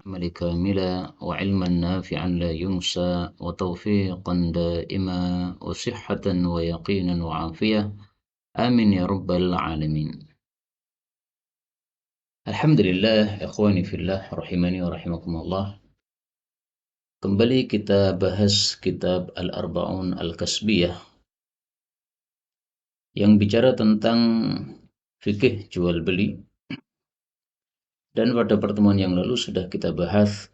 الأعمال كاملا وعلما نافعا لا ينسى وتوفيقا دائما وصحة ويقينا وعافية آمين يا رب العالمين. Alhamdulillah, ikhwani fillah rahimani wa rahimakumullah. Kembali kita bahas kitab Al-Arba'un Al-Kasbiyah yang bicara tentang fikih jual beli. Dan pada pertemuan yang lalu sudah kita bahas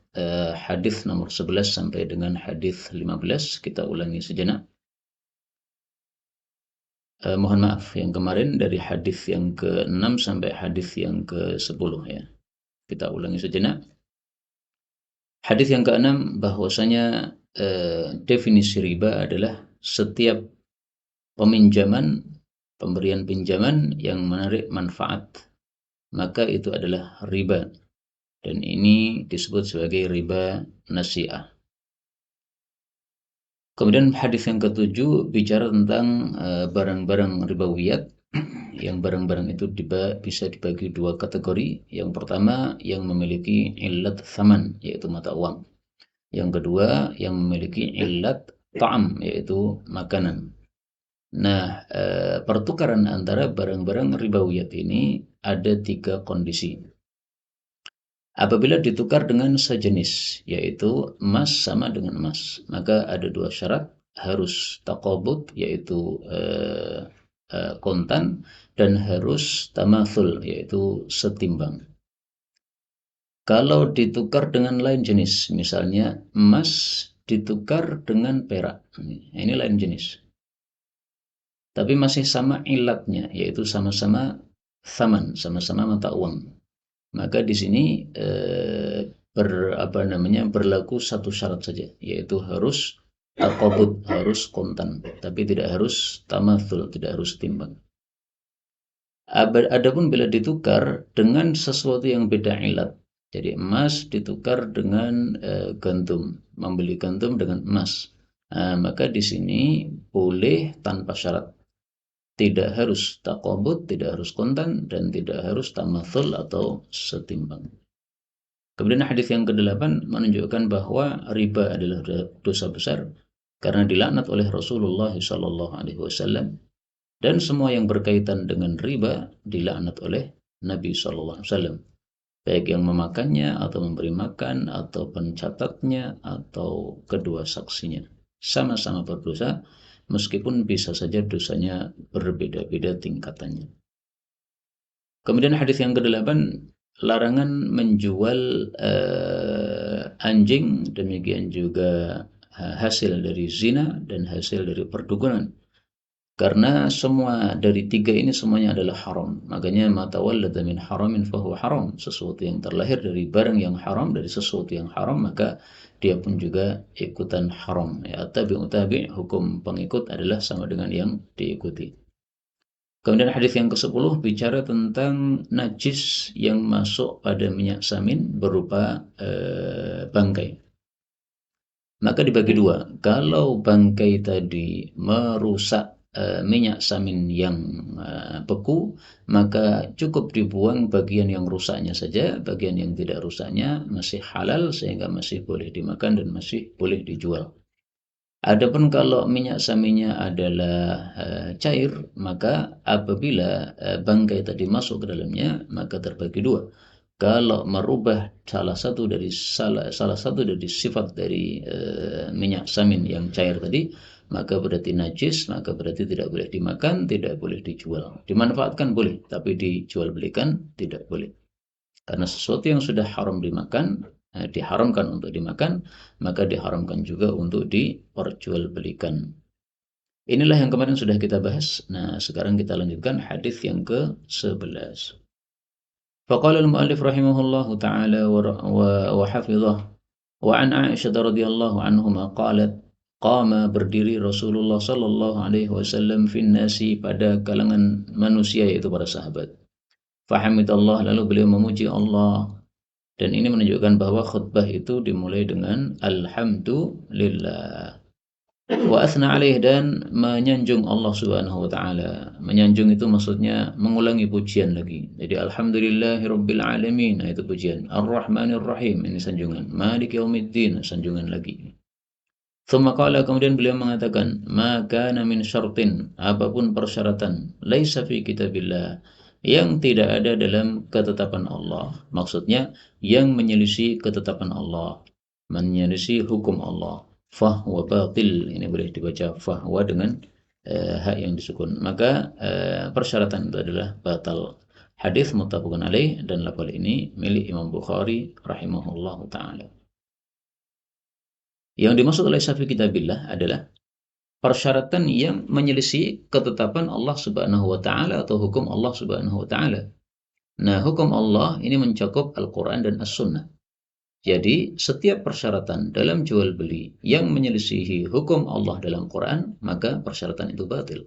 hadis nomor 11 sampai dengan hadis 15. Kita ulangi sejenak. Mohon maaf, yang kemarin dari hadis yang ke-6 sampai hadis yang ke-10 ya. Kita ulangi sejenak. Hadis yang ke-6 bahwasanya definisi riba adalah setiap pemberian pinjaman yang menarik manfaat, maka itu adalah riba. Dan ini disebut sebagai riba nasi'ah. Kemudian hadis yang ke-7 bicara tentang barang-barang ribawiyat. Yang barang-barang itu bisa dibagi dua kategori. Yang pertama yang memiliki illat thaman, yaitu mata uang. Yang kedua yang memiliki illat ta'am, yaitu makanan. Nah, pertukaran antara barang-barang ribawiyat ini ada 3 kondisi. Apabila ditukar dengan sejenis, yaitu emas sama dengan emas, maka ada 2 syarat. Harus taqabud, yaitu kontan, dan harus tamathul, yaitu setimbang. Kalau ditukar dengan lain jenis, misalnya emas ditukar dengan perak, ini lain jenis, tapi masih sama ilatnya, yaitu sama-sama thaman, sama-sama mata uang. Maka di sini berlaku satu syarat saja, yaitu harus taqabud, harus kontan, tapi tidak harus tamathul, tidak harus timbang. Adapun bila ditukar dengan sesuatu yang beda ilat, jadi emas ditukar dengan gandum, membeli gandum dengan emas, maka di sini boleh tanpa syarat. Tidak harus taqabud, tidak harus kontan, dan tidak harus tamathul atau setimbang. Kemudian hadis yang ke-8 menunjukkan bahwa riba adalah dosa besar karena dilaknat oleh Rasulullah SAW, dan semua yang berkaitan dengan riba dilaknat oleh Nabi SAW, baik yang memakannya atau memberi makan atau pencatatnya atau kedua saksinya, sama-sama berdosa, meskipun bisa saja dosanya berbeda-beda tingkatannya. Kemudian hadis yang ke-8, larangan menjual anjing, demikian juga hasil dari zina dan hasil dari perdukunan. Karena semua dari 3 ini semuanya adalah haram. Makanya ma tawallada min haramin fahuwa haram. Sesuatu yang terlahir dari barang yang haram, dari sesuatu yang haram, maka dia pun juga ikutan haram. Ya, tabi', hukum pengikut adalah sama dengan yang diikuti. Kemudian hadis yang ke-10 bicara tentang najis yang masuk pada minyak samin berupa bangkai. Maka dibagi 2. Kalau bangkai tadi merusak minyak samin yang beku, maka cukup dibuang bagian yang rusaknya saja, bagian yang tidak rusaknya masih halal sehingga masih boleh dimakan dan masih boleh dijual. Adapun kalau minyak saminnya adalah cair, maka apabila bangkai tadi masuk ke dalamnya, maka terbagi 2. Kalau merubah salah satu dari sifat dari minyak samin yang cair tadi, maka berarti najis, maka berarti tidak boleh dimakan, tidak boleh dijual. Dimanfaatkan boleh, tapi dijual belikan tidak boleh. Karena sesuatu yang sudah haram dimakan, diharamkan untuk dimakan, maka diharamkan juga untuk diperjualbelikan. Inilah yang kemarin sudah kita bahas. Nah, sekarang kita lanjutkan hadis yang ke-11. Faqala al-muallif rahimahullahu ta'ala wa hafizah, wa an Aisyah radhiyallahu anhuma qalat, qama, berdiri Rasulullah sallallahu alaihi wasallam fin nasi, pada kalangan manusia, yaitu para sahabat. Fahamidallah, lalu beliau memuji Allah. Dan ini menunjukkan bahwa khutbah itu dimulai dengan alhamdulillah. Wa athna alaih, dan menyanjung Allah Subhanahu wa taala. Menyanjung itu maksudnya mengulangi pujian lagi. Jadi alhamdulillahirabbil alamin, nah itu pujian. Ar-Rahmanir Rahim, ini sanjungan. Maliki yaumiddin, sanjungan lagi. Tsumma qala, kemudian beliau mengatakan, ma kana min syartin, apapun persyaratan, laisa fi kitabillah, yang tidak ada dalam ketetapan Allah. Maksudnya yang menyelisih ketetapan Allah, menyelisih hukum Allah, fahuwa batil. Ini boleh dibaca fahuwa dengan hak yang disukun. Maka persyaratan itu adalah batal. Hadis muttafaqun alaih, dan lafal ini milik Imam Bukhari rahimahullahu taala. Yang dimaksud oleh syafi kitabillah adalah persyaratan yang menyelisih ketetapan Allah Subhanahu wa taala atau hukum Allah Subhanahu wa taala. Nah, hukum Allah ini mencakup Al-Qur'an dan As-Sunnah. Jadi, setiap persyaratan dalam jual beli yang menyelisihi hukum Allah dalam Quran, maka persyaratan itu batil.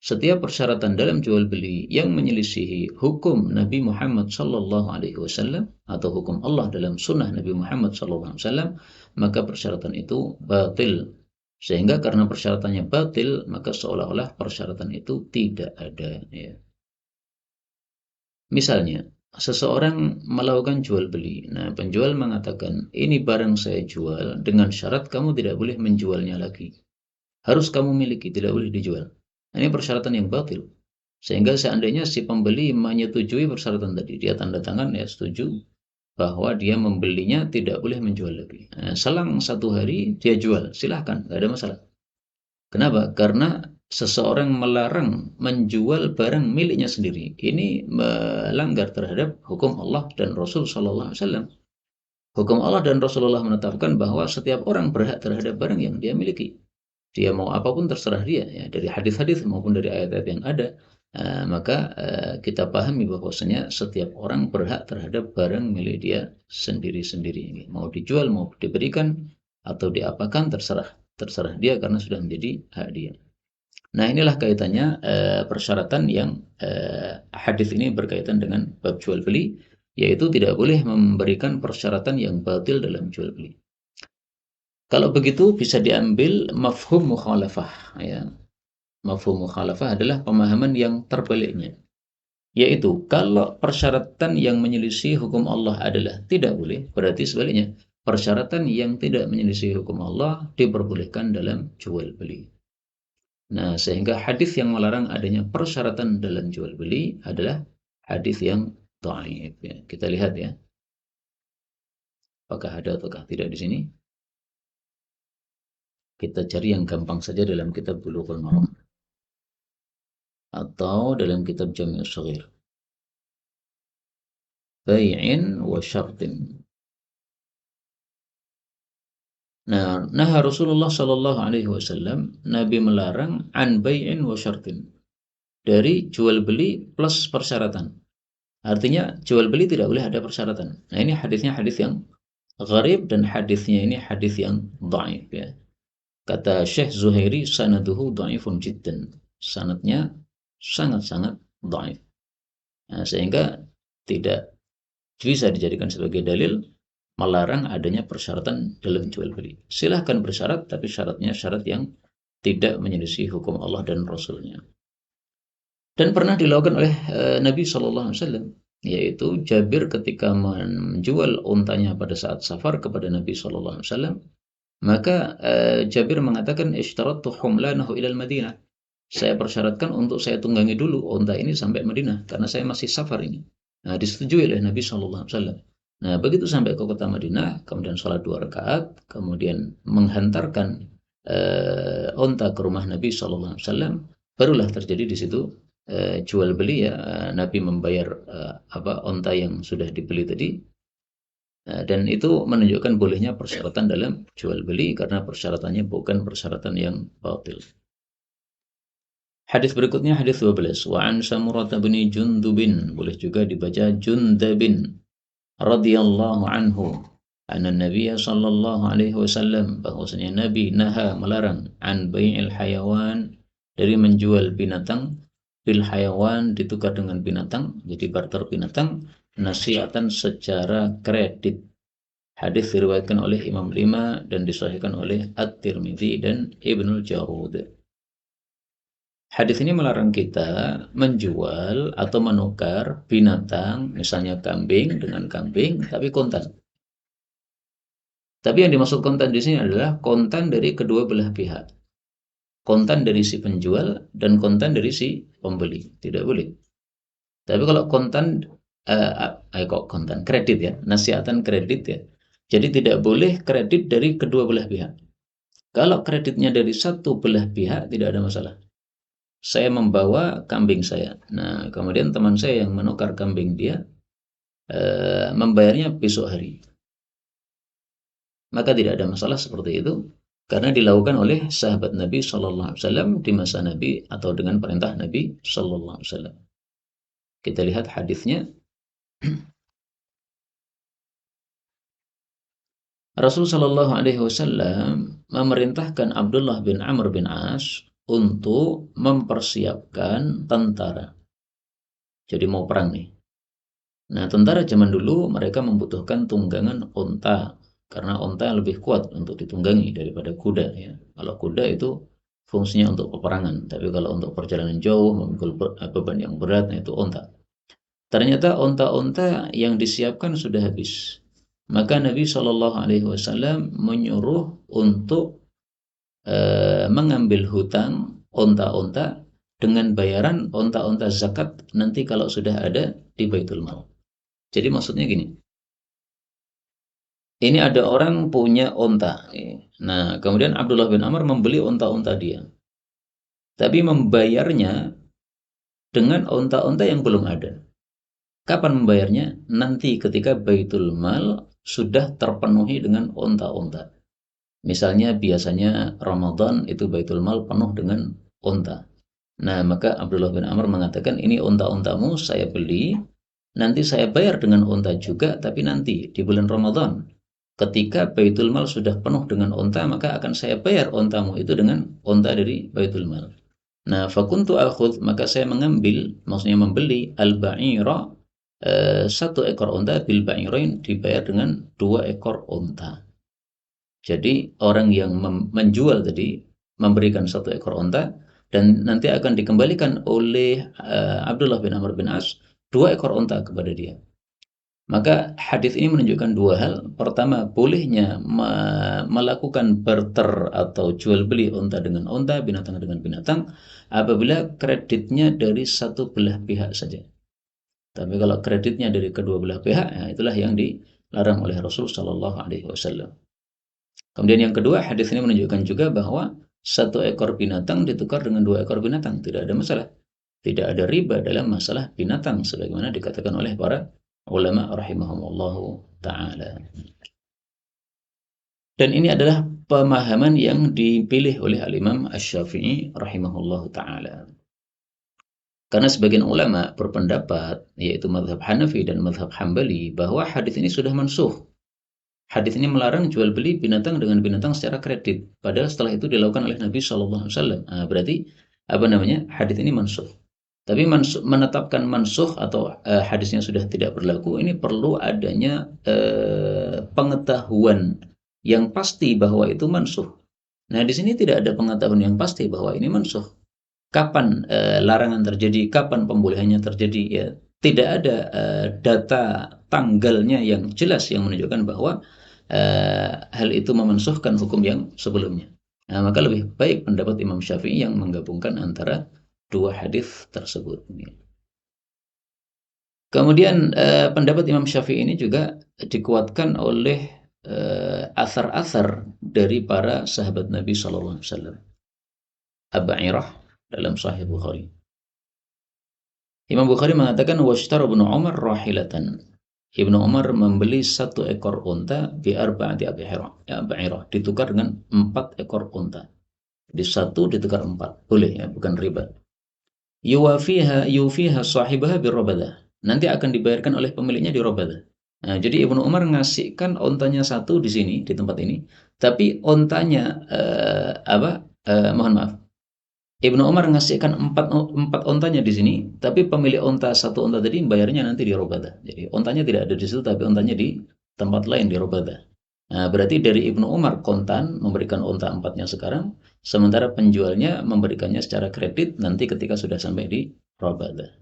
Setiap persyaratan dalam jual beli yang menyelisihi hukum Nabi Muhammad sallallahu alaihi wasallam atau hukum Allah dalam sunnah Nabi Muhammad sallallahu alaihi wasallam, maka persyaratan itu batil. Sehingga karena persyaratannya batil, maka seolah-olah persyaratan itu tidak ada, ya. Misalnya, seseorang melakukan jual beli. Nah, penjual mengatakan, ini barang saya jual dengan syarat kamu tidak boleh menjualnya lagi. Harus kamu miliki, tidak boleh dijual. Nah, ini persyaratan yang batil. Sehingga seandainya si pembeli menyetujui persyaratan tadi, dia tanda tangan, ya setuju bahwa dia membelinya, tidak boleh menjual lagi. Nah, selang 1 hari dia jual, silahkan, nggak ada masalah. Kenapa? Karena seseorang melarang menjual barang miliknya sendiri. Ini melanggar terhadap hukum Allah dan Rasul Sallallahu Alaihi Wasallam. Hukum Allah dan Rasulullah menetapkan bahwa setiap orang berhak terhadap barang yang dia miliki. Dia mau apapun terserah dia, ya, dari hadis-hadis maupun dari ayat-ayat yang ada. Maka kita pahami bahwasanya setiap orang berhak terhadap barang milik dia sendiri-sendiri. Mau dijual, mau diberikan, atau diapakan, terserah dia karena sudah menjadi hak dia. Nah, inilah kaitannya persyaratan yang hadis ini berkaitan dengan bab jual beli, yaitu tidak boleh memberikan persyaratan yang batil dalam jual beli. Kalau begitu bisa diambil mafhum mukhalafah, ya. Mafhum mukhalafah adalah pemahaman yang terbaliknya, yaitu kalau persyaratan yang menyelisih hukum Allah adalah tidak boleh, berarti sebaliknya persyaratan yang tidak menyelisih hukum Allah diperbolehkan dalam jual beli. Nah, sehingga hadis yang melarang adanya persyaratan dalam jual beli adalah hadis yang dhaif, ya. Kita lihat, ya, apakah ada ataukah tidak di sini. Kita cari yang gampang saja dalam kitab Bulughul Maram atau dalam kitab Jami' Shaghir. Bai'in wa syartin. Nah, Rasulullah Shallallahu Alaihi Wasallam, Nabi melarang an bai'in wa syartin, dari jual beli plus persyaratan. Artinya jual beli tidak boleh ada persyaratan. Nah, ini hadisnya hadis yang gharib, dan hadisnya ini hadis yang dhaif, ya. Kata Syekh Zuhairi, sanaduhu dhaifun jiddan. Sanadnya sangat-sangat dhaif. Nah, sehingga tidak bisa dijadikan sebagai dalil melarang adanya persyaratan dalam jual beli. Silahkan bersyarat, tapi syaratnya syarat yang tidak menyelisih hukum Allah dan Rasulnya. Dan pernah dilakukan oleh Nabi Shallallahu Alaihi Wasallam, yaitu Jabir ketika menjual untanya pada saat safar kepada Nabi Shallallahu Alaihi Wasallam, maka Jabir mengatakan, ishtarattu humlanahu ilal Madinah. Saya persyaratkan untuk saya tunggangi dulu unta ini sampai Madinah karena saya masih safar ini. Nah, disetujui oleh Nabi Shallallahu Alaihi Wasallam. Nah, begitu sampai ke kota Madinah, kemudian sholat 2 rakaat, kemudian menghantarkan unta ke rumah Nabi Shallallahu Alaihi Wasallam, barulah terjadi di situ jual beli, ya. Nabi membayar unta yang sudah dibeli tadi, dan itu menunjukkan bolehnya persyaratan dalam jual beli karena persyaratannya bukan persyaratan yang batil. Hadis berikutnya hadis 12. Wa an Samurah bin Jundubin, boleh juga dibaca Jundabin, radhiyallahu anhu, anna Nabiya sallallahu alaihi wasallam, bahwasanya Nabi naha, melarang, an bai'il hayawan, dari menjual binatang, bil hayawan, ditukar dengan binatang, jadi barter binatang, nasiatan, secara kredit. Hadis diriwayatkan oleh Imam 5 dan disahihkan oleh At-Tirmidzi dan Ibnul Jarud. Hadis ini melarang kita menjual atau menukar binatang, misalnya kambing dengan kambing, tapi kontan. Tapi yang dimaksud kontan di sini adalah kontan dari kedua belah pihak. Kontan dari si penjual dan kontan dari si pembeli. Tidak boleh. Tapi kalau kontan, kok kontan, kredit ya, nasihatan kredit ya. Jadi tidak boleh kredit dari kedua belah pihak. Kalau kreditnya dari satu belah pihak tidak ada masalah. Saya membawa kambing saya. Nah, kemudian teman saya yang menukar kambing dia membayarnya besok hari. Maka tidak ada masalah seperti itu karena dilakukan oleh sahabat Nabi Shallallahu Alaihi Wasallam di masa Nabi atau dengan perintah Nabi Shallallahu Alaihi Wasallam. Kita lihat hadisnya. Rasul Shallallahu Alaihi Wasallam memerintahkan Abdullah bin Amr bin As untuk mempersiapkan tentara. Jadi mau perang nih. Nah, tentara zaman dulu mereka membutuhkan tunggangan onta karena onta lebih kuat untuk ditunggangi daripada kuda ya. Kalau kuda itu fungsinya untuk peperangan, tapi kalau untuk perjalanan jauh memikul beban yang berat itu onta. Ternyata onta-onta yang disiapkan sudah habis. Maka Nabi Shallallahu Alaihi Wasallam menyuruh untuk mengambil hutang onta-onta dengan bayaran onta-onta zakat nanti kalau sudah ada di Baitul Mal. Jadi maksudnya gini, ini ada orang punya onta. Nah, kemudian Abdullah bin Amr membeli onta-onta dia. Tapi membayarnya dengan onta-onta yang belum ada. Kapan membayarnya? Nanti ketika Baitul Mal sudah terpenuhi dengan onta-onta. Misalnya biasanya Ramadan itu Baitul Mal penuh dengan onta. Nah, maka Abdullah bin Amr mengatakan, ini onta-ontamu saya beli, nanti saya bayar dengan onta juga, tapi nanti di bulan Ramadan. Ketika Baitul Mal sudah penuh dengan onta, maka akan saya bayar ontamu itu dengan onta dari Baitul Mal. Nah, fakuntu akhud, maka saya mengambil, maksudnya membeli al-ba'ira, satu ekor onta bil ba'irain dibayar dengan 2 ekor onta. Jadi orang yang menjual tadi memberikan 1 ekor onta dan nanti akan dikembalikan oleh Abdullah bin Amr bin As 2 ekor onta kepada dia. Maka hadis ini menunjukkan 2 hal. Pertama, bolehnya melakukan barter atau jual beli onta dengan onta, binatang dengan binatang, apabila kreditnya dari satu belah pihak saja. Tapi kalau kreditnya dari kedua belah pihak, ya itulah yang dilarang oleh Rasul Shallallahu Alaihi Wasallam. Kemudian yang kedua, hadis ini menunjukkan juga bahwa 1 ekor binatang ditukar dengan 2 ekor binatang, tidak ada masalah. Tidak ada riba dalam masalah binatang, sebagaimana dikatakan oleh para ulama rahimahumullahu ta'ala. Dan ini adalah pemahaman yang dipilih oleh al-Imam Asy-Syafi'i rahimahullahu ta'ala. Karena sebagian ulama berpendapat, yaitu mazhab Hanafi dan mazhab Hambali, bahwa hadis ini sudah mansukh. Hadis ini melarang jual beli binatang dengan binatang secara kredit. Padahal setelah itu dilakukan oleh Nabi Shallallahu Alaihi Wasallam. Berarti hadis ini mansukh. Tapi menetapkan mansukh atau hadisnya sudah tidak berlaku, ini perlu adanya pengetahuan yang pasti bahwa itu mansukh. Nah, di sini tidak ada pengetahuan yang pasti bahwa ini mansukh. Kapan larangan terjadi, kapan pembolehannya terjadi, ya tidak ada data tanggalnya yang jelas yang menunjukkan bahwa hal itu memansuhkan hukum yang sebelumnya. Nah, maka lebih baik pendapat Imam Syafi'i yang menggabungkan antara 2 hadis tersebut. Kemudian pendapat Imam Syafi'i ini juga dikuatkan oleh asar-asar dari para sahabat Nabi Shallallahu Alaihi Wasallam. Abairah dalam Sahih Bukhari. Imam Bukhari mengatakan washtara Ibnu Umar rahilatan. Ibnu Umar membeli 1 ekor unta bi arba'ati ab'irah, ditukar dengan 4 ekor unta. Di 1 ditukar 4. Boleh ya, bukan riba. Yufiha sahibaha bi rabadah. Nanti akan dibayarkan oleh pemiliknya di rabadah. Nah, jadi Ibnu Umar ngasihkan ontanya 1 di sini, di tempat ini, tapi ontanya mohon maaf. Ibnu Umar ngasihkan 4 ontanya di sini, tapi pemilik onta 1 onta tadi bayarnya nanti di rabadah. Jadi ontanya tidak ada di situ, tapi ontanya di tempat lain di Robadah. Nah, berarti dari Ibnu Umar kontan memberikan unta 4-nya sekarang, sementara penjualnya memberikannya secara kredit nanti ketika sudah sampai di Robadah.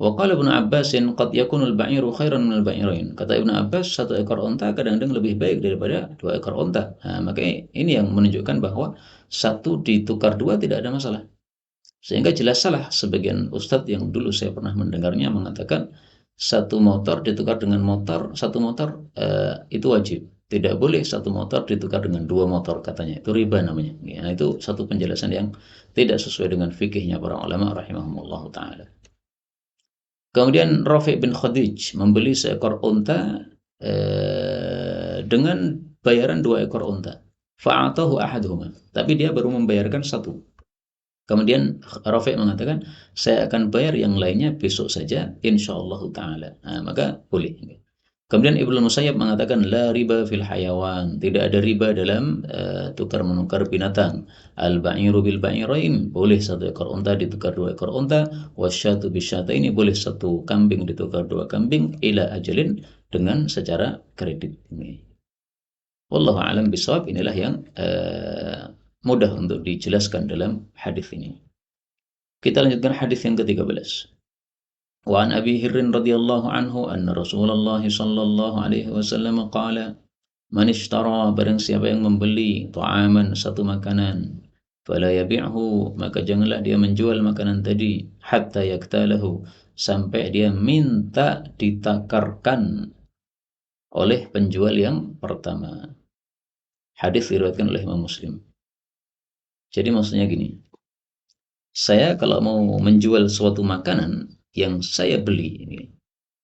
Wa qala Ibnu Abbasin qad yakunul ba'iru khairan minal ba'irain. Kata Ibnu Abbas, satu ekor unta kadang-kadang lebih baik daripada 2 ekor unta. Nah, makanya ini yang menunjukkan bahwa satu ditukar 2 tidak ada masalah. Sehingga jelas salah sebagian ustadz yang dulu saya pernah mendengarnya mengatakan satu motor ditukar dengan motor, satu motor itu wajib. Tidak boleh satu motor ditukar dengan 2 motor katanya. Itu riba namanya. Nah, itu satu penjelasan yang tidak sesuai dengan fikihnya para ulama rahimahumullah ta'ala. Kemudian Rafi' bin Khadij membeli seekor unta dengan bayaran 2 ekor unta. Fa'atahu ahaduhuma. Tapi dia baru membayarkan satu. Kemudian Rafi' mengatakan, saya akan bayar yang lainnya besok saja, insyaallah ta'ala. Nah, maka boleh. Kemudian Ibnu Musayyab mengatakan, la riba fil hayawan. Tidak ada riba dalam tukar-menukar binatang. Al-ba'iru bil ba'irain. Boleh 1 ekor unta ditukar 2 ekor unta. Wasyatu bisyata ini boleh 1 kambing ditukar 2 kambing. Ila ajalin dengan secara kredit. Wallahu a'lam bishawab. Inilah yang mudah untuk dijelaskan dalam hadis ini. Kita lanjutkan hadis yang ke-13. Wa an Abi Hirrin radhiyallahu anhu anna Rasulullah sallallahu alaihi wasallam qala man ishtara, barang siapa yang membeli ta'aman, satu makanan, fala yabi'hu, maka janganlah dia menjual makanan tadi, hatta yaktalahu, sampai dia minta ditakarkan oleh penjual yang pertama. Hadis diriwayatkan oleh Imam Muslim. Jadi maksudnya gini, saya kalau mau menjual suatu makanan yang saya beli ini,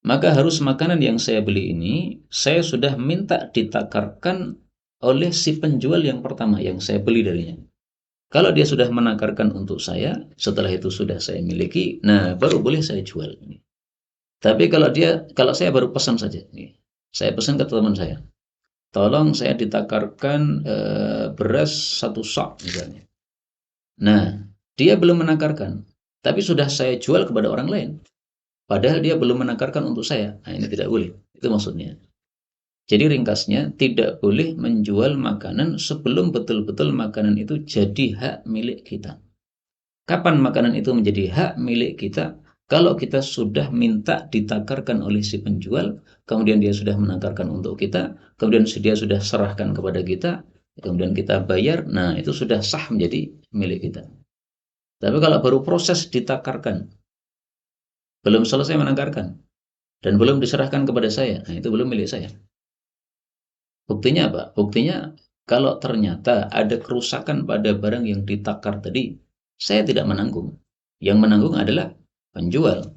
maka harus makanan yang saya beli ini saya sudah minta ditakarkan oleh si penjual yang pertama yang saya beli darinya. Kalau dia sudah menakarkan untuk saya, setelah itu sudah saya miliki, nah baru boleh saya jual. Tapi kalau saya baru pesan saja, saya pesan ke teman saya, tolong saya ditakarkan beras 1 sak misalnya. Nah, dia belum menakarkan, tapi sudah saya jual kepada orang lain. Padahal dia belum menakarkan untuk saya. Nah, ini tidak boleh. Itu maksudnya. Jadi ringkasnya, tidak boleh menjual makanan sebelum betul-betul makanan itu jadi hak milik kita. Kapan makanan itu menjadi hak milik kita? Kalau kita sudah minta ditakarkan oleh si penjual, kemudian dia sudah menakarkan untuk kita, kemudian dia sudah serahkan kepada kita, kemudian kita bayar, nah itu sudah sah menjadi milik kita. Tapi kalau baru proses ditakarkan, belum selesai menakarkan, dan belum diserahkan kepada saya, nah itu belum milik saya. Buktinya apa? Buktinya kalau ternyata ada kerusakan pada barang yang ditakar tadi, saya tidak menanggung. Yang menanggung adalah penjual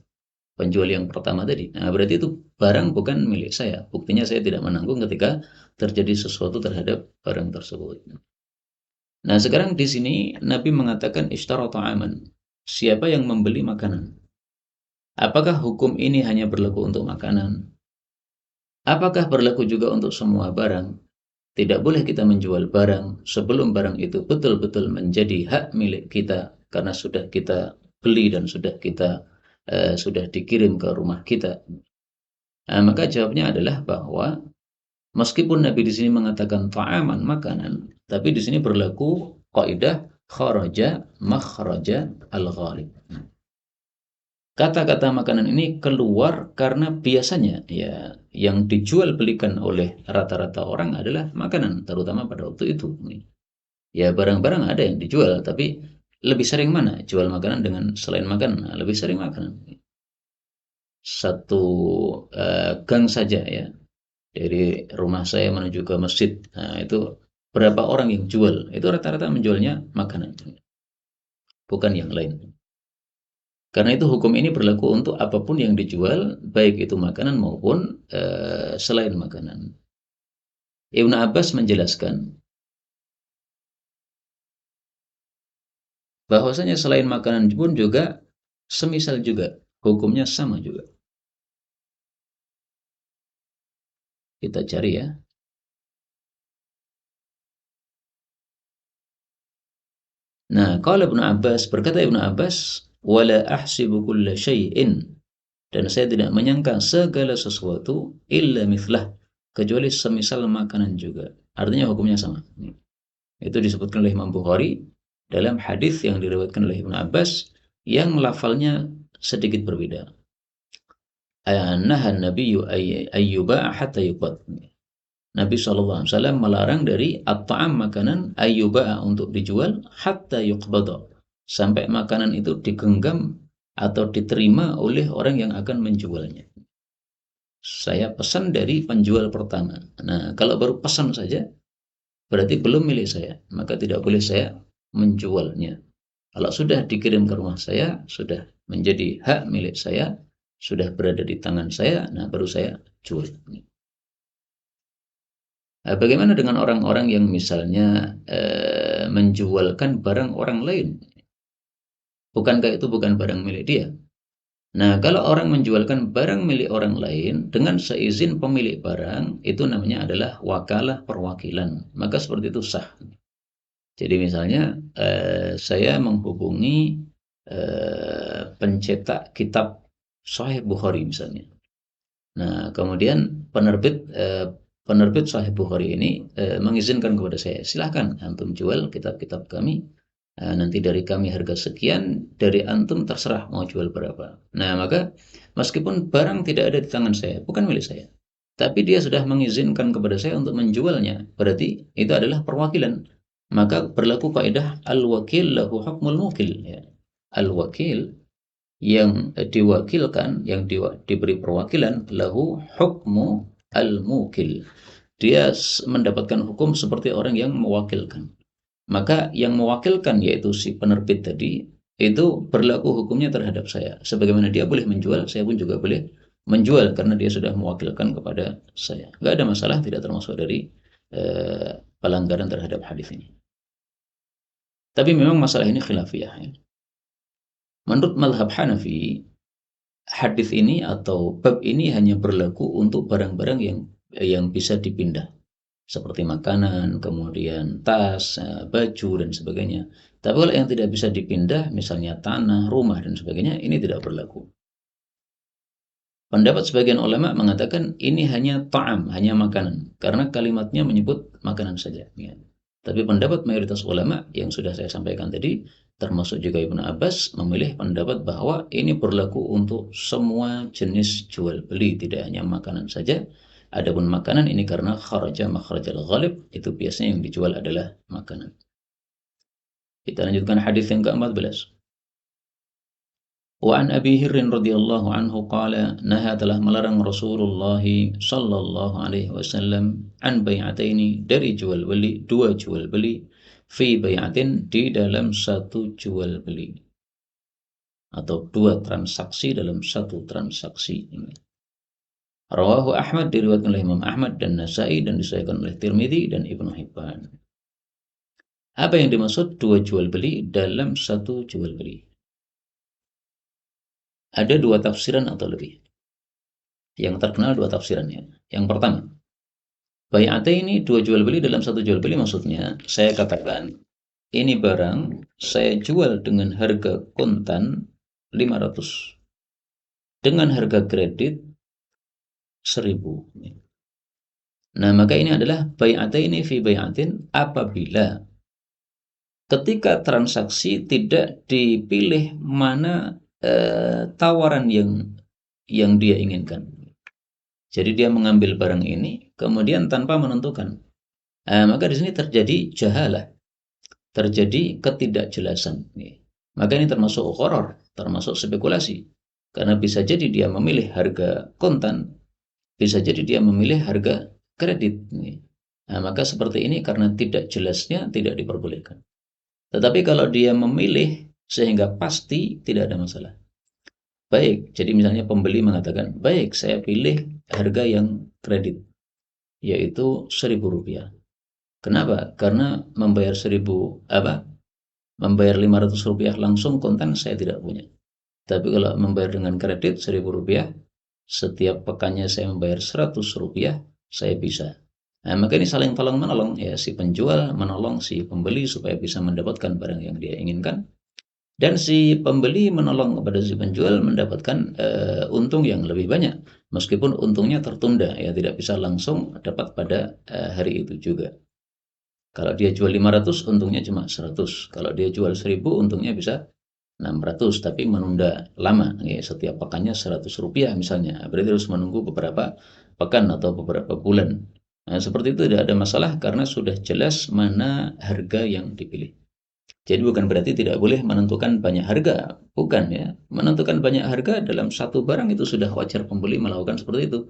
yang pertama tadi. Nah, berarti itu barang bukan milik saya. Buktinya saya tidak menanggung ketika terjadi sesuatu terhadap barang tersebut. Nah, sekarang di sini Nabi mengatakan ishtara ta'aman. Siapa yang membeli makanan? Apakah hukum ini hanya berlaku untuk makanan? Apakah berlaku juga untuk semua barang? Tidak boleh kita menjual barang sebelum barang itu betul-betul menjadi hak milik kita karena sudah kita beli dan sudah dikirim ke rumah kita. Nah, maka jawabnya adalah bahwa meskipun Nabi di sini mengatakan ta'aman makanan, tapi di sini berlaku kaidah kharaja makhraja al-ghalib. Kata-kata makanan ini keluar karena biasanya ya yang dijual belikan oleh rata-rata orang adalah makanan, terutama pada waktu itu. Ya barang-barang ada yang dijual, tapi lebih sering mana jual makanan dengan selain makanan? Nah, lebih sering makanan. Satu gang saja ya, dari rumah saya menuju ke masjid, nah itu berapa orang yang jual? Itu rata-rata menjualnya makanan, bukan yang lain. Karena itu hukum ini berlaku untuk apapun yang dijual, baik itu makanan maupun selain makanan. Ibnu Abbas menjelaskan bahwasanya selain makanan pun juga semisal juga, hukumnya sama juga. Kita cari ya. Nah, kalau Ibnu Abbas, berkata Ibnu Abbas, wala ahsibu kulla syai'in, dan saya tidak menyangka segala sesuatu illa mithlah, kecuali semisal makanan juga. Artinya hukumnya sama. Itu disebutkan oleh Imam Bukhari dalam hadis yang diriwayatkan oleh Ibnu Abbas yang lafalnya sedikit berbeda. Nahan nabiyyu ayyuba hatta yuqad. Nabi SAW melarang dari at-ta'am makanan ayyuba untuk dijual hatta yuqbada, sampai makanan itu digenggam atau diterima oleh orang yang akan menjualnya. Saya pesan dari penjual pertama. Nah, kalau baru pesan saja berarti belum milik saya, maka tidak boleh saya menjualnya. Kalau sudah dikirim ke rumah saya, sudah menjadi hak milik saya, sudah berada di tangan saya, nah baru saya jual. Nah, bagaimana dengan orang-orang yang misalnya menjualkan barang orang lain? Bukankah itu bukan barang milik dia? Nah, kalau orang menjualkan barang milik orang lain dengan seizin pemilik barang, itu namanya adalah wakalah perwakilan. Maka seperti itu sah. Jadi misalnya saya menghubungi pencetak kitab Sahih Bukhari misalnya. Nah, kemudian penerbit Sahih Bukhari ini mengizinkan kepada saya, silahkan antum jual kitab-kitab kami. Nanti dari kami harga sekian, dari antum terserah mau jual berapa. Nah, maka meskipun barang tidak ada di tangan saya, bukan milik saya, tapi dia sudah mengizinkan kepada saya untuk menjualnya, berarti itu adalah perwakilan. Maka berlaku kaidah al-wakil lahu hukmul mukil. Ya. Al-wakil yang diwakilkan, yang diberi perwakilan, lahu hukmu al-mukil. Dia mendapatkan hukum seperti orang yang mewakilkan. Maka yang mewakilkan yaitu si penerbit tadi itu berlaku hukumnya terhadap saya. Sebagaimana dia boleh menjual, saya pun juga boleh menjual karena dia sudah mewakilkan kepada saya. Enggak ada masalah, tidak termasuk dari pelanggaran terhadap hadis ini. Tapi memang masalah ini khilafiyah. Ya. Menurut mazhab Hanafi, hadis ini atau bab ini hanya berlaku untuk barang-barang yang bisa dipindah, seperti makanan, kemudian tas, baju, dan sebagainya. Tapi kalau yang tidak bisa dipindah, misalnya tanah, rumah, dan sebagainya, ini tidak berlaku. Pendapat sebagian ulama mengatakan ini hanya ta'am, hanya makanan, karena kalimatnya menyebut makanan saja. Ya. Tapi pendapat mayoritas ulama yang sudah saya sampaikan tadi, termasuk juga Ibnu Abbas, memilih pendapat bahwa ini berlaku untuk semua jenis jual beli, tidak hanya makanan saja. Adapun makanan ini karena kharaja makhrajal ghalib, itu biasanya yang dijual adalah makanan. Kita lanjutkan hadis yang ke-14. Wa an Abi Hirrin radhiyallahu anhu qala naha telah melarang Rasulullah sallallahu alaihi wasallam an bai'ataini dari jual beli, dua jual beli, fi bai'atin di dalam satu jual beli, atau dua transaksi dalam satu transaksi ini. Rawahu Ahmad, diriwayatkan oleh Imam Ahmad dan Nasai dan disahihkan oleh Tirmidzi dan Ibnu Hibban. Apa yang dimaksud dua jual beli dalam satu jual beli? Ada dua tafsiran atau lebih. Yang terkenal dua tafsirannya. Yang pertama, bai'ata ini dua jual beli dalam satu jual beli, maksudnya saya katakan ini barang saya jual dengan harga kontan 500, dengan harga kredit 1000. Nah, maka ini adalah bai'ata ini fi bai'atin apabila ketika transaksi tidak dipilih mana tawaran yang dia inginkan. Jadi dia mengambil barang ini kemudian tanpa menentukan. Maka di sini terjadi jahalah, terjadi ketidakjelasan. Maka ini termasuk gharar, termasuk spekulasi. Karena bisa jadi dia memilih harga kontan, bisa jadi dia memilih harga kredit. Maka seperti ini karena tidak jelasnya tidak diperbolehkan. Tetapi kalau dia memilih sehingga pasti, tidak ada masalah. Baik, jadi misalnya pembeli mengatakan, baik saya pilih harga yang kredit, yaitu Rp1.000. Kenapa? Karena membayar membayar Rp500 langsung kontan saya tidak punya. Tapi kalau membayar dengan kredit Rp1.000, setiap pekannya saya membayar Rp100, saya bisa. Nah, maka ini saling tolong menolong, ya, si penjual menolong si pembeli supaya bisa mendapatkan barang yang dia inginkan. Dan si pembeli menolong kepada si penjual mendapatkan untung yang lebih banyak, meskipun untungnya tertunda, ya tidak bisa langsung dapat pada hari itu juga. Kalau dia jual 500, untungnya cuma 100. Kalau dia jual 1000, untungnya bisa 600, tapi menunda lama, ya, setiap pekannya 100 rupiah misalnya. Berarti harus menunggu beberapa pekan atau beberapa bulan. Nah, seperti itu tidak ada masalah karena sudah jelas mana harga yang dipilih. Jadi bukan berarti tidak boleh menentukan banyak harga, bukan ya. Menentukan banyak harga dalam satu barang itu sudah wajar pembeli melakukan seperti itu.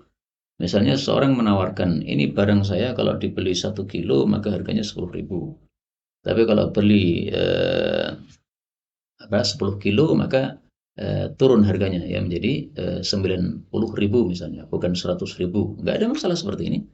Misalnya seorang menawarkan, ini barang saya kalau dibeli 1 kilo maka harganya 10.000. Tapi kalau beli 10 kilo maka turun harganya ya menjadi 90.000 misalnya, bukan 100.000. Nggak ada masalah seperti ini.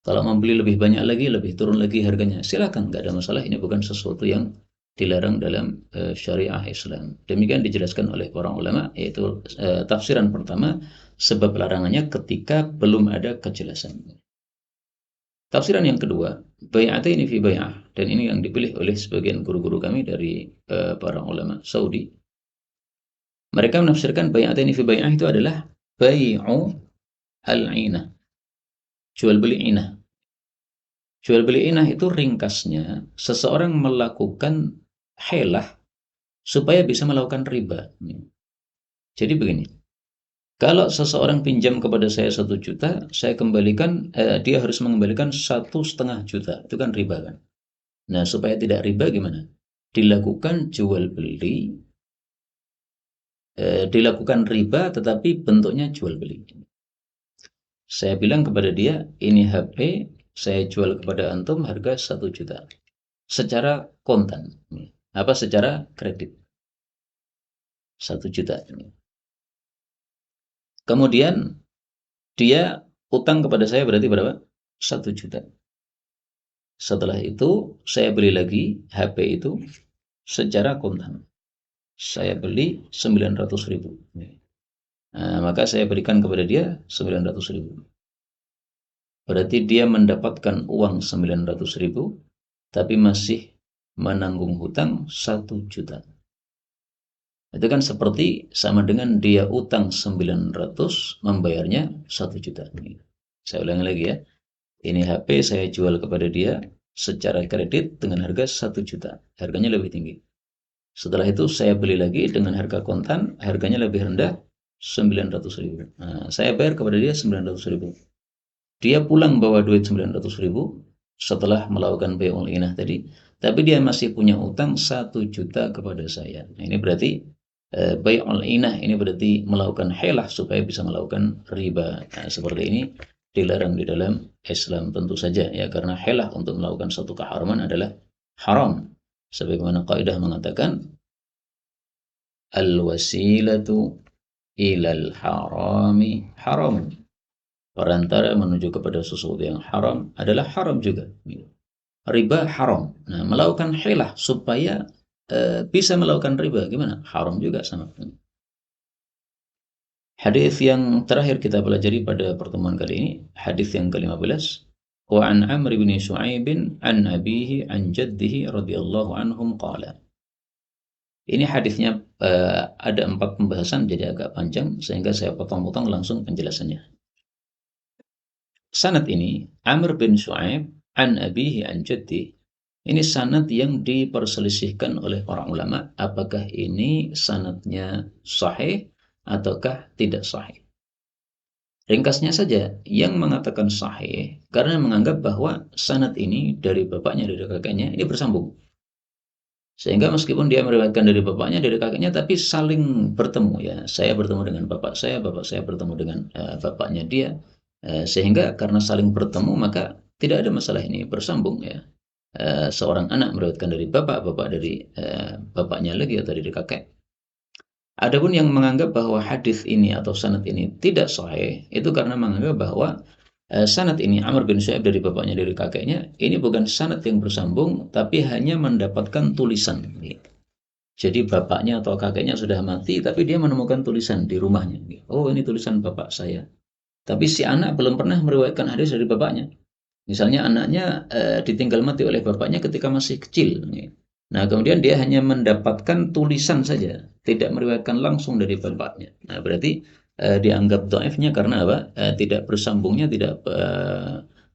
Kalau membeli lebih banyak lagi, lebih turun lagi harganya, silakan, nggak ada masalah. Ini bukan sesuatu yang dilarang dalam syariah Islam. Demikian dijelaskan oleh para ulama, yaitu tafsiran pertama, sebab larangannya ketika belum ada kejelasan. Tafsiran yang kedua, bai'ataini fi bai'ah, dan ini yang dipilih oleh sebagian guru-guru kami dari para ulama Saudi. Mereka menafsirkan bai'ataini fi bai'ah itu adalah bai'u al-'inah, jual beli inah. Jual beli inah itu ringkasnya seseorang melakukan helah supaya bisa melakukan riba. Jadi begini, kalau seseorang pinjam kepada saya 1 juta, saya kembalikan, dia harus mengembalikan 1,5 juta. Itu kan riba kan? Nah, supaya tidak riba gimana? Dilakukan jual beli, dilakukan riba tetapi bentuknya jual beli. Saya bilang kepada dia, ini HP, saya jual kepada antum harga 1 juta. Secara kontan. Apa secara kredit. 1 juta. Kemudian dia utang kepada saya berarti berapa? 1 juta. Setelah itu saya beli lagi HP itu secara kontan. Saya beli 900.000. Nah, maka saya berikan kepada dia 900.000. Berarti dia mendapatkan uang 900.000, tapi masih menanggung hutang 1 juta. Itu kan seperti sama dengan dia utang 900, membayarnya 1 juta. Saya ulangi lagi ya. Ini HP saya jual kepada dia secara kredit dengan harga 1 juta. Harganya lebih tinggi. Setelah itu saya beli lagi dengan harga kontan, harganya lebih rendah, 900.000. Nah, saya bayar kepada dia 900.000. Dia pulang bawa duit 900.000 setelah melakukan bai'ul inah tadi, tapi dia masih punya utang 1 juta kepada saya. Nah, ini berarti bai'ul inah ini berarti melakukan helah supaya bisa melakukan riba. Nah, seperti ini dilarang di dalam Islam tentu saja ya, karena helah untuk melakukan suatu keharaman adalah haram. Sebagaimana kaidah mengatakan al-wasilatu ilal harami haram. Perantara menuju kepada sesuatu yang haram adalah haram juga. Riba haram. Nah, melakukan hilah supaya bisa melakukan riba, gimana? Haram juga sama. Hadis yang terakhir kita pelajari pada pertemuan kali ini, hadis yang ke-15. Wa an Amr bin Shu'aib an abihi an jaddihi radhiyallahu anhum qala. Ini hadisnya ada 4 pembahasan jadi agak panjang sehingga saya potong-potong langsung penjelasannya. Sanad ini Amr bin Shu'aib an abihi an jaddi. Ini sanad yang diperselisihkan oleh para ulama, apakah ini sanadnya sahih ataukah tidak sahih. Ringkasnya saja, yang mengatakan sahih karena menganggap bahwa sanad ini dari bapaknya, dari kakeknya, ini bersambung. Sehingga meskipun dia meriwayatkan dari bapaknya, dari kakeknya, tapi saling bertemu ya. Saya bertemu dengan bapak saya bertemu dengan bapaknya dia. Sehingga karena saling bertemu maka tidak ada masalah, ini bersambung ya. Seorang anak meriwayatkan dari bapak, bapak dari bapaknya lagi atau dari kakek. Adapun yang menganggap bahwa hadis ini atau sanad ini tidak sahih, itu karena menganggap bahwa sanad ini Amr bin Shu'aib dari bapaknya dari kakeknya, ini bukan sanad yang bersambung, tapi hanya mendapatkan tulisan. Jadi bapaknya atau kakeknya sudah mati, tapi dia menemukan tulisan di rumahnya. Oh, ini tulisan bapak saya. Tapi si anak belum pernah meriwayatkan hadis dari bapaknya. Misalnya anaknya ditinggal mati oleh bapaknya ketika masih kecil. Nah, kemudian dia hanya mendapatkan tulisan saja, tidak meriwayatkan langsung dari bapaknya. Nah, berarti dianggap dhaifnya karena apa? Tidak bersambungnya,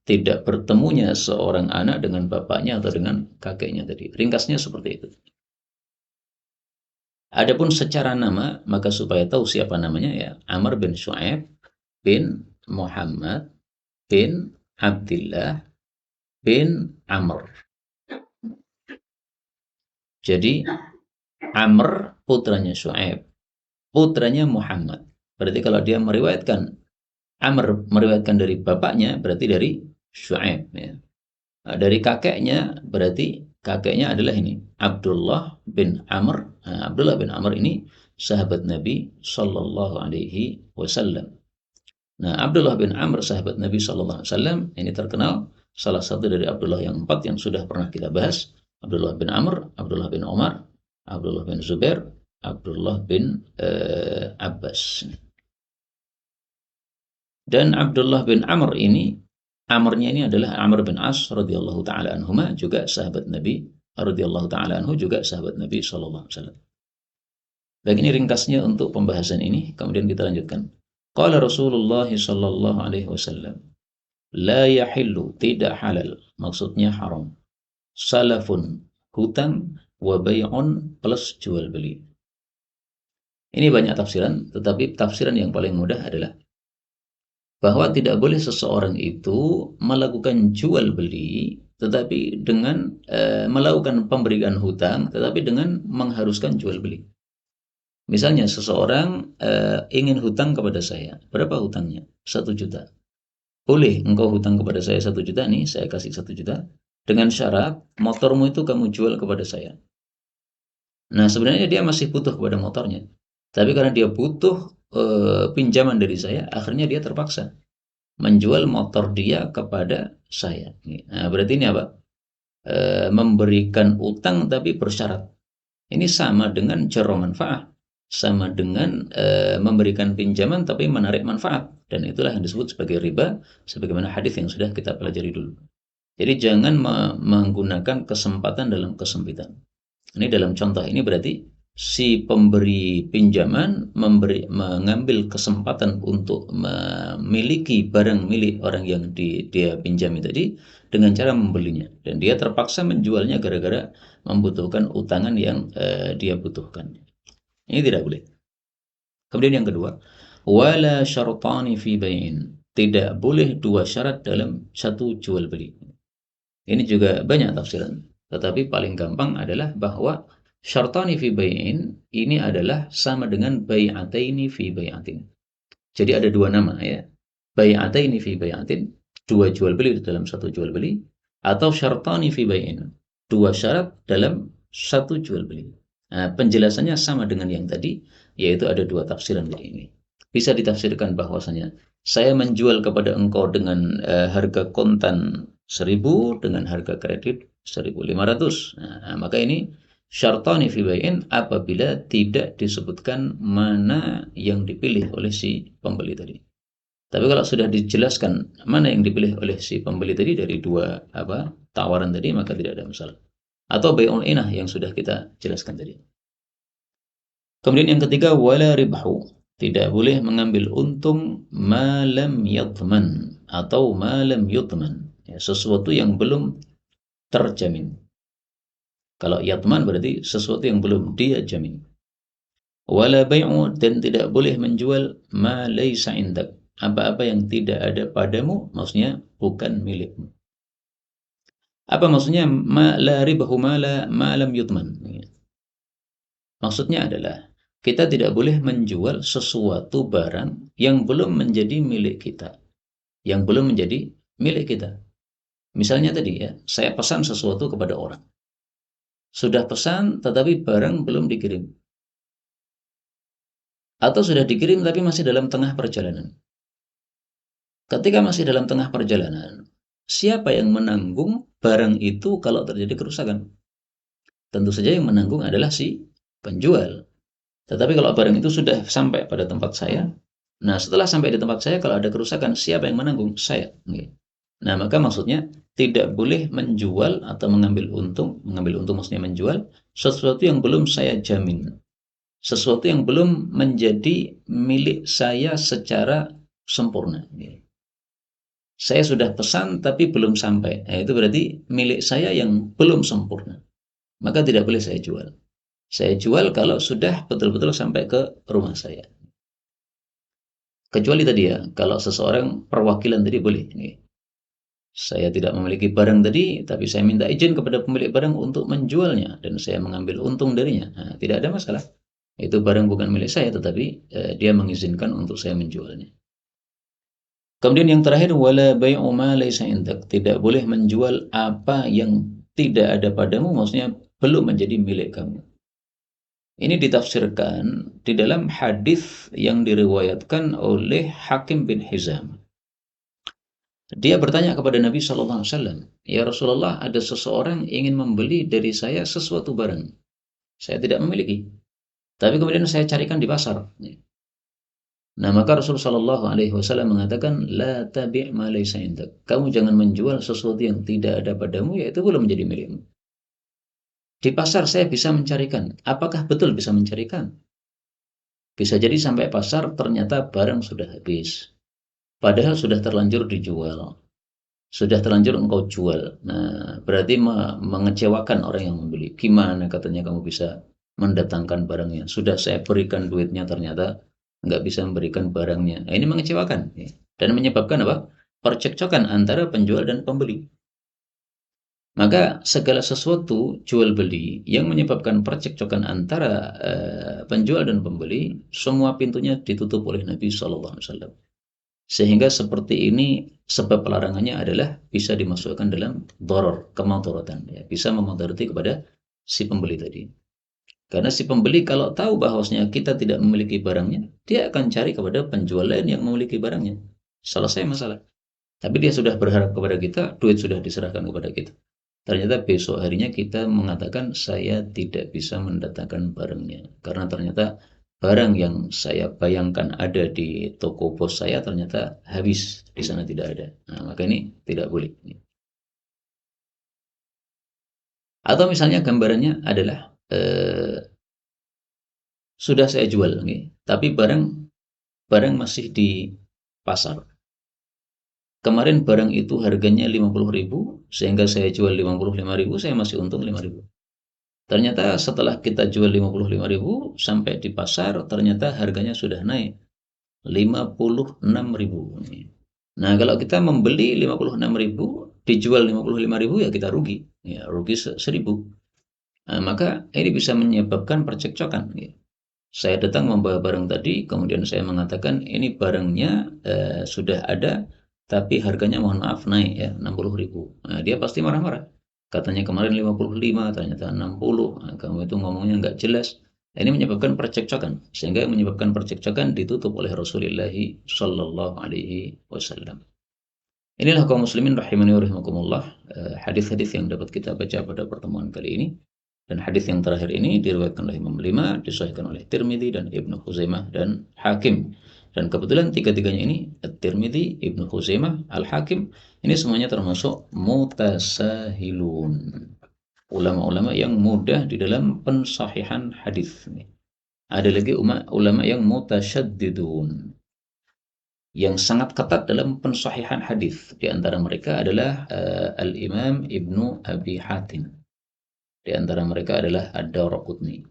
tidak bertemunya seorang anak dengan bapaknya atau dengan kakeknya tadi. Ringkasnya seperti itu. Adapun secara nama, maka supaya tahu siapa namanya ya, Amr bin Shu'aib bin Muhammad bin Abdullah bin Amr. Jadi Amr putranya Shu'aib, putranya Muhammad. Berarti kalau dia meriwayatkan Amr meriwayatkan dari bapaknya berarti dari Shu'aib ya. Nah, dari kakeknya berarti kakeknya adalah ini Abdullah bin Amr. Nah, Abdullah bin Amr ini sahabat Nabi Shallallahu Alaihi Wasallam. Nah, Abdullah bin Amr sahabat Nabi Shallallahu Alaihi Wasallam ini terkenal salah satu dari Abdullah yang empat yang sudah pernah kita bahas. Abdullah bin Amr, Abdullah bin Omar, Abdullah bin Zubair, Abdullah bin Abbas. Dan Abdullah bin Amr ini, Amrnya ini adalah Amr bin As radhiyallahu taala anhuma, juga sahabat Nabi radhiyallahu taala anhu, juga sahabat Nabi sallallahu alaihi wasallam. Baik, ini ringkasnya untuk pembahasan ini, kemudian kita lanjutkan. Qala Rasulullah sallallahu alaihi wasallam, la yahillu, tidak halal, maksudnya haram. Salafun, hutang, wa bai'un, plus jual beli. Ini banyak tafsiran, tetapi tafsiran yang paling mudah adalah bahwa tidak boleh seseorang itu melakukan jual beli tetapi dengan melakukan pemberian hutang tetapi dengan mengharuskan jual beli. Misalnya seseorang ingin hutang kepada saya, berapa hutangnya? 1 juta. Boleh engkau hutang kepada saya 1 juta, nih saya kasih 1 juta dengan syarat motormu itu kamu jual kepada saya. Nah, sebenarnya dia masih butuh kepada motornya, tapi karena dia butuh pinjaman dari saya, akhirnya dia terpaksa menjual motor dia kepada saya. Nah, berarti ini apa? Memberikan utang tapi bersyarat. Ini sama dengan jaro manfaat, sama dengan memberikan pinjaman tapi menarik manfaat, dan itulah yang disebut sebagai riba, sebagaimana hadis yang sudah kita pelajari dulu. Jadi jangan menggunakan kesempatan dalam kesempitan. Ini dalam contoh ini berarti si pemberi pinjaman mengambil kesempatan untuk memiliki barang milik orang yang dia pinjami tadi dengan cara membelinya, dan dia terpaksa menjualnya gara-gara membutuhkan utangan yang dia butuhkan. Ini tidak boleh. Kemudian yang kedua, wala syartani fi bai'in, tidak boleh dua syarat dalam satu jual beli. Ini juga banyak tafsiran, tetapi paling gampang adalah bahwa syartani fi bai'in ini adalah sama dengan bai'ataini fi bai'atin. Jadi ada dua nama ya. Bai'ataini fi bai'atin, dua jual beli dalam satu jual beli, atau syartani fi bai'in, dua syarat dalam satu jual beli. Nah, penjelasannya sama dengan yang tadi, yaitu ada dua tafsiran dari ini. Bisa ditafsirkan bahwasanya saya menjual kepada engkau dengan harga kontan 1.000 dengan harga kredit 1.500. Nah, maka ini syartani fi bai'in apabila tidak disebutkan mana yang dipilih oleh si pembeli tadi. Tapi kalau sudah dijelaskan mana yang dipilih oleh si pembeli tadi dari dua tawaran tadi, maka tidak ada masalah. Atau bai'ul inah yang sudah kita jelaskan tadi. Kemudian yang ketiga, wala ribhu, tidak boleh mengambil untung malam yadman atau malam yudman, ya, sesuatu yang belum terjamin. Kalau yadman berarti sesuatu yang belum dia jamin. Wala bai'u, dan tidak boleh menjual ma laysa indak, apa-apa yang tidak ada padamu, maksudnya bukan milikmu. Apa maksudnya ma la ribahu ma lam yudman? Maksudnya adalah kita tidak boleh menjual sesuatu barang yang belum menjadi milik kita, yang belum menjadi milik kita. Misalnya tadi ya, saya pesan sesuatu kepada orang. Sudah pesan tetapi barang belum dikirim. Atau sudah dikirim tapi masih dalam tengah perjalanan. Ketika masih dalam tengah perjalanan, siapa yang menanggung barang itu kalau terjadi kerusakan? Tentu saja yang menanggung adalah si penjual. Tetapi kalau barang itu sudah sampai pada tempat saya, nah setelah sampai di tempat saya, kalau ada kerusakan, siapa yang menanggung? Saya. Nah, maka maksudnya tidak boleh menjual atau mengambil untung maksudnya menjual sesuatu yang belum saya jamin, sesuatu yang belum menjadi milik saya secara sempurna. Saya sudah pesan tapi belum sampai. Nah, itu berarti milik saya yang belum sempurna. Maka tidak boleh saya jual. Saya jual kalau sudah betul-betul sampai ke rumah saya. Kecuali tadi ya, kalau seseorang perwakilan tadi boleh. Saya tidak memiliki barang tadi, tapi saya minta izin kepada pemilik barang untuk menjualnya dan saya mengambil untung darinya. Nah, tidak ada masalah. Itu barang bukan milik saya, tetapi dia mengizinkan untuk saya menjualnya. Kemudian yang terakhir, wala bai'u ma laysa indak. Tidak boleh menjual apa yang tidak ada padamu, maksudnya belum menjadi milik kamu. Ini ditafsirkan di dalam hadis yang diriwayatkan oleh Hakim bin Hizam. Dia bertanya kepada Nabi Shallallahu Alaihi Wasallam, ya Rasulullah, ada seseorang ingin membeli dari saya sesuatu barang. Saya tidak memiliki, tapi kemudian saya carikan di pasar. Nah, maka Rasulullah Shallallahu Alaihi Wasallam mengatakan, la tabi' ma laysa indak. Kamu jangan menjual sesuatu yang tidak ada padamu, yaitu belum menjadi milikmu. Di pasar saya bisa mencarikan. Apakah betul bisa mencarikan? Bisa jadi sampai pasar ternyata barang sudah habis. Padahal sudah terlanjur dijual. Sudah terlanjur engkau jual. Nah, berarti mengecewakan orang yang membeli. Gimana katanya kamu bisa mendatangkan barangnya? Sudah saya berikan duitnya, ternyata nggak bisa memberikan barangnya. Nah, ini mengecewakan. Dan menyebabkan apa? Percekcokan antara penjual dan pembeli. Maka segala sesuatu jual beli yang menyebabkan percekcokan antara penjual dan pembeli, semua pintunya ditutup oleh Nabi Shallallahu Alaihi Wasallam. Sehingga seperti ini sebab pelarangannya adalah bisa dimasukkan dalam doror, kemadaratan, ya, bisa memudarati kepada si pembeli tadi. Karena si pembeli kalau tahu bahwasanya kita tidak memiliki barangnya, dia akan cari kepada penjual lain yang memiliki barangnya. Selesai masalah. Tapi dia sudah berharap kepada kita, duit sudah diserahkan kepada kita. Ternyata besok harinya kita mengatakan saya tidak bisa mendatangkan barangnya. Karena ternyata barang yang saya bayangkan ada di toko pos saya ternyata habis, di sana tidak ada. Nah, maka ini tidak boleh. Atau misalnya gambarannya adalah sudah saya jual, tapi barang masih di pasar. Kemarin barang itu harganya 50.000, sehingga saya jual 55.000, saya masih untung 5.000. Ternyata setelah kita jual 55.000 sampai di pasar, ternyata harganya sudah naik 56.000. Nah, kalau kita membeli 56.000, dijual 55.000, ya kita rugi. Ya, rugi 1.000. Nah, maka ini bisa menyebabkan percekcokan. Saya datang membawa barang tadi, kemudian saya mengatakan ini barangnya sudah ada, tapi harganya mohon maaf naik ya 60.000. Nah, dia pasti marah-marah. Katanya kemarin 55, ternyata 60. Nah, kamu itu ngomongnya nggak jelas. Nah, ini menyebabkan percekcokan, sehingga menyebabkan percekcokan ditutup oleh Rasulullah Shallallahu Alaihi Wasallam. Inilah kaum muslimin rahimani wa rahimakumullah, hadis-hadis yang dapat kita baca pada pertemuan kali ini. Dan hadis yang terakhir ini diriwayatkan oleh Imam 5, disahihkan oleh Tirmidzi dan Ibnu Khuzaimah dan Hakim. Dan kebetulan tiga-tiganya ini, At-Tirmidzi, Ibnu Khuzaimah, Al-Hakim, ini semuanya termasuk mutasahilun. Ulama-ulama yang mudah di dalam pensahihan hadis. Ada lagi ulama yang mutasyaddidun, yang sangat ketat dalam pensahihan hadis. Di antara mereka adalah Al-Imam Ibnu Abi Hatim. Di antara mereka adalah Ad-Daraqutni.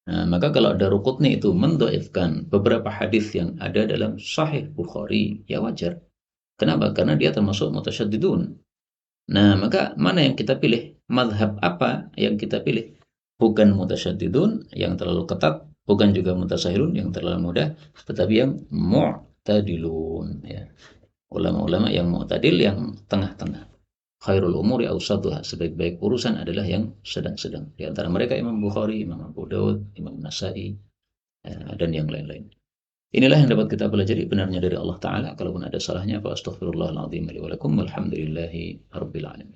Nah, maka kalau Ad-Daraqutni itu mendhaifkan beberapa hadis yang ada dalam Sahih Bukhari, ya wajar. Kenapa? Karena dia termasuk mutasyaddidun. Nah, maka mana yang kita pilih? Madhab apa yang kita pilih? Bukan mutasyaddidun yang terlalu ketat, bukan juga mutasahilun yang terlalu mudah, tetapi yang mu'tadilun. Ya. Ulama-ulama yang mu'tadil, yang tengah-tengah. Khairul umuri awsatuha, sebaik-baik urusan adalah yang sedang-sedang. Di antara mereka Imam Bukhari, Imam Abu Dawud, Imam Nasai, dan yang lain-lain. Inilah yang dapat kita pelajari, benarnya dari Allah Ta'ala. Kalaupun ada salahnya, fa astaghfirullahaladzim li wa lakum, walhamdulillahi rabbil alamin.